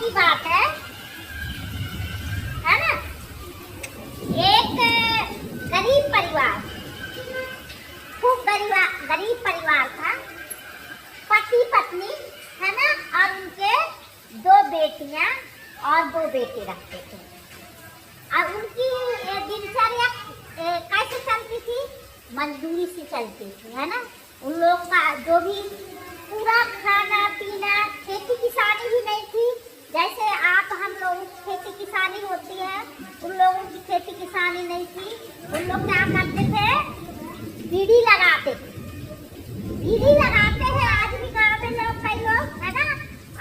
की बात है ना। एक गरीब परिवार, खूब गरीब परिवार था। पति पत्नी है ना, और उनके 2 बेटियां और 2 बेटे रखते थे। और उनकी दिनचर्या कैसे चलती थी? मजदूरी से चलती थी, है ना। उन लोग का जो भी पूरा खाना पीना, खेती किसानी भी नहीं थी। जैसे आप हम लोगों की खेती किसानी होती है, उन लोगों की खेती किसानी नहीं थी। उन लोग क्या करते थे? बीड़ी लगाते थे। बीड़ी लगाते हैं आज भी गाँव में लोग, कई लोग, है ना।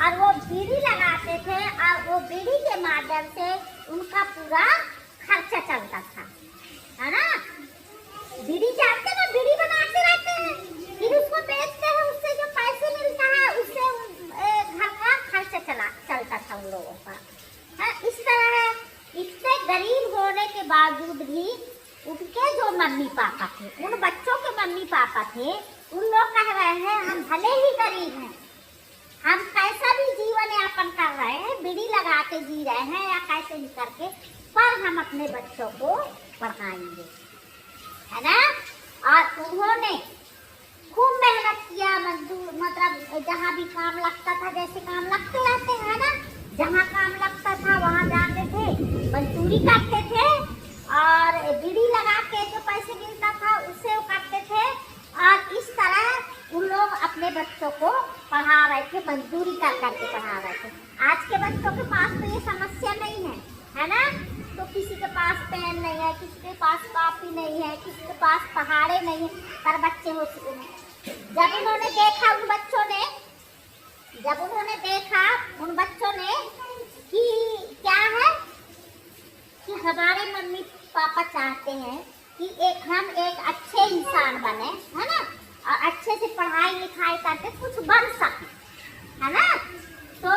और वो बीड़ी लगाते थे और वो बीड़ी के माध्यम से उनका पूरा खर्चा चलता था, है ना। बीड़ी जानते ना, बीड़ी बनाते रहते हैं, फिर उसको बेचते हैं, उससे जो पैसे मिलता है उससे घर का खर्चा चलता था उन लोगों का। इस तरह इतने गरीब होने के बावजूद भी उनके जो मम्मी पापा थे, उन बच्चों के मम्मी पापा थे, उन लोग कह रहे हैं हम भले ही गरीब हैं, हम कैसा भी जीवन यापन कर रहे हैं, बीड़ी लगा के जी रहे हैं या कैसे भी करके, पर हम अपने बच्चों को पढ़ाएंगे, है ना। और उन्होंने खूब मेहनत किया, मजदूर मतलब जहाँ भी काम लगता था, जैसे काम लगते रहते हैं ना, जहाँ काम लगता था वहाँ जाते थे, मजदूरी करते थे और बीड़ी लगा के जो पैसे मिलता था उससे वो करते थे। और इस तरह उन लोग अपने बच्चों को पढ़ा रहे थे, मजदूरी कर करके पढ़ा रहे थे। आज के बच्चों के पास तो ये समस्या नहीं है ना। तो किसी के पास पेन नहीं है, किसी के पास कॉपी नहीं है, किसी के पास पहाड़े नहीं है, पर बच्चे हो चुके हैं। जब उन्होंने देखा उन बच्चों ने कि क्या है कि हमारे मम्मी पापा चाहते हैं कि हम एक अच्छे इंसान बने, है ना, और अच्छे से पढ़ाई लिखाई करके कुछ बन सके, है ना। तो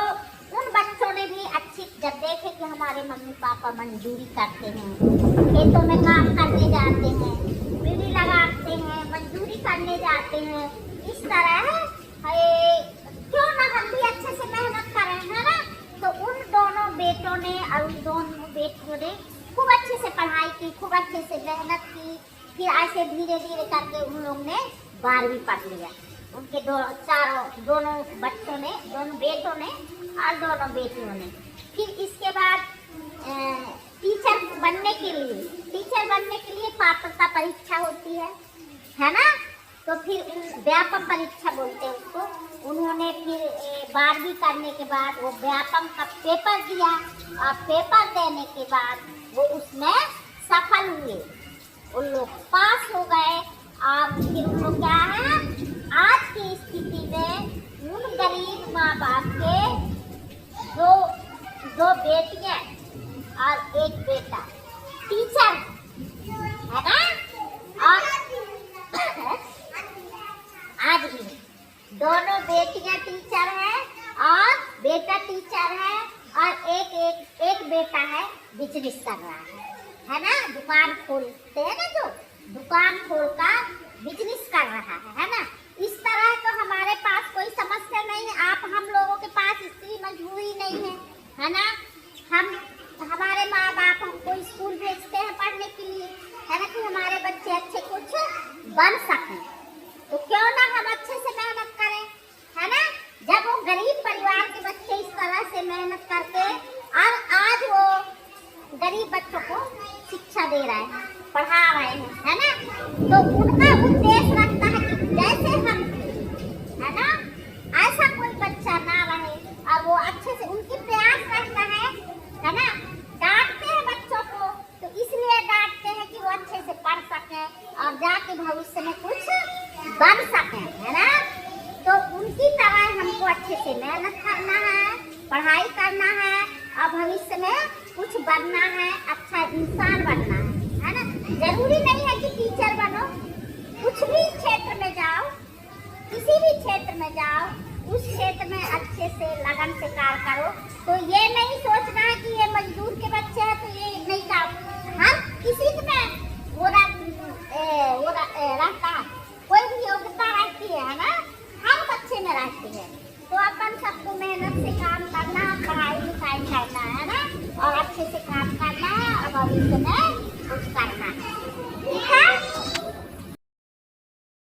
उन बच्चों ने भी जब देखे कि हमारे मम्मी पापा मजदूरी करते हैं, खेतों में काम करने जाते हैं, बीड़ी लगाते हैं, मजदूरी करने जाते हैं, इस तरह क्यों ना हम भी अच्छे से मेहनत करें, है ना। तो उन दोनों बेटों ने और उन दोनों बेटियों ने खूब अच्छे से पढ़ाई की, खूब अच्छे से मेहनत की। फिर ऐसे धीरे धीरे करके उन लोग ने 12वीं पढ़ लिया। उनके दोनों बच्चों ने, दोनों बेटों ने और दोनों बेटियों ने। फिर इसके बाद टीचर बनने के लिए पात्रता परीक्षा होती है ना। तो फिर व्यापम परीक्षा बोलते हैं उसको। उन्होंने फिर 12वीं करने के बाद वो व्यापम का पेपर दिया और पेपर देने के बाद वो उसमें सफल हुए, उन लोग पास हो गए। और फिर उन लोग क्या है, आज की स्थिति में उन गरीब माँ बाप के दो बेटियां और एक बेटा टीचर है ना। और आज भी दोनों बेटियां टीचर हैं और बेटा टीचर है, और एक बेटा है बिजनेस कर रहा है ना। दुकान खोलते हैं ना, जो दुकान खोलकर बिजनेस कर रहा है ना। इस तरह तो हमारे पास कोई समस्या नहीं है। आप हम लोगों के पास इतनी मजबूरी नहीं है ना। हमारे माँ बाप हमको स्कूल भेजते हैं पढ़ने के लिए, है ना, कि हमारे बच्चे अच्छे कुछ बन सकें। तो क्यों ना हम अच्छे से मेहनत करें, है ना। जब वो गरीब परिवार के बच्चे इस तरह से मेहनत करके और आज वो गरीब बच्चों को शिक्षा दे रहे हैं, पढ़ा रहे हैं, है ना। तो उनका उद्देश्य रहता है कि जैसे हम, है ना, ऐसा कोई बच्चा ना रहे, और वो अच्छे से, उनकी प्रयास रहता है ना। डांटते हैं बच्चों को तो इसलिए डांटते हैं कि वो अच्छे से पढ़ सके और जाके भविष्य में कुछ बन सके, है ना। तो उनकी तरह हमको अच्छे से मेहनत करना है, पढ़ाई करना है और भविष्य में कुछ बनना है, अच्छा इंसान बनना है ना। जरूरी नहीं है कि टीचर बनो, कुछ भी क्षेत्र में जाओ, किसी भी क्षेत्र में जाओ, उस क्षेत्र में अच्छे से लगन से कार्य करो। तो ये नहीं सोचना है कि ये मजदूर के बच्चे हैं तो ये नहीं काम, हर किसी में वो रहता है, कोई भी योग्यता रहती है ना, हर बच्चे में रहती है। तो अपन सबको मेहनत से काम करना, पढ़ाई लिखाई और अच्छे से काम करना है और भविष्य में कुछ करना है।